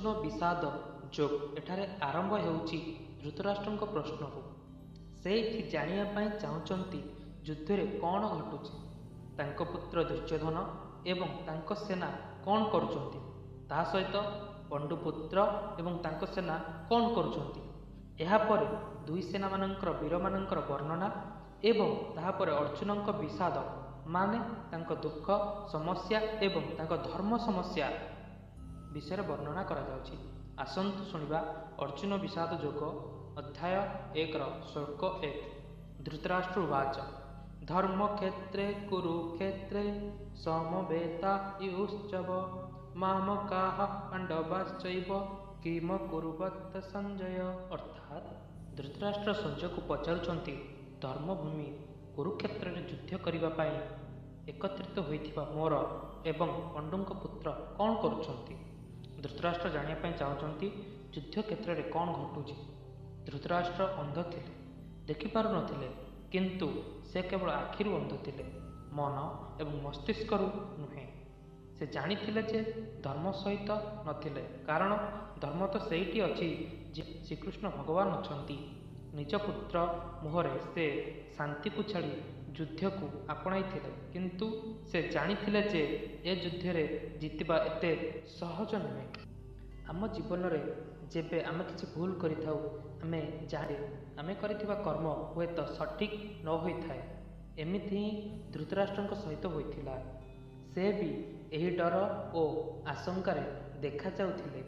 अर्जुन विषाद जोग एठारे आरंभ होउछि धृतराष्ट्रଙ୍କ प्रश्नरू। से एठी जानिया पई चाहुचंती युद्धरे कौन घटुछि, तांको पुत्र दुर्योधन एवं तांको सेना कौन करुचंती, ता सहित पंडुपुत्र एवं तांको सेना कौन करुचंती। एहा परे दुई सेना मानकर वीर मानकर वर्णना एवं ताहापरे अर्जुनଙ୍କ विषाद माने तांको दुख समस्या एवं तांको धर्म समस्या विषय वर्णना करा जाउछि। आसंतु सुनिबा अर्जुन विषाद जोग अध्याय 1 श्लोक 1। धृतराष्ट्र उवाच धर्म क्षेत्रे कुरुक्षेत्रे समवेतायुश्चव मामकाः पांडवाश्चैव किम कुरुवत संजय। अर्थात धृतराष्ट्र संजय को पचारुचंती धर्मभूमि कुरुक्षेत्र में युद्ध करने पाई एकत्रित होइथिबा मोर एवं पंडुଙ୍କ पुत्र कौन करुचंती। धृतराष्ट्र जानिया पाई चाहुचंती युद्ध क्षेत्र में कौन घटुछि। धृतराष्ट्र अंध थिले, देखि पारु नथिले, किंतु से केवल आखिरु अंध थिले, मन एवं मस्तिष्करु नुहे। से जानिथिले जे धर्म सहित नथिले, कारण धर्म तो सेठी अछि जे श्रीकृष्ण भगवान अछंती। निज पुत्र मुहरे से शांति को छाड़ी युद्ध को आपणाई थिले, किंतु से जानिथिले जे ए युद्ध रे जितिबा एते सहज नुहे। आम जीवन रे जेबे आमे किछि भूल करिथाउ, आमे जाने आमे करिथिबा कर्म हुए तो सठिक न होई थाए। एमिति धृतराष्ट्रଙ୍କ सहित होइथिला। से भी एही डर ओ आशंकार देखा जाउथिले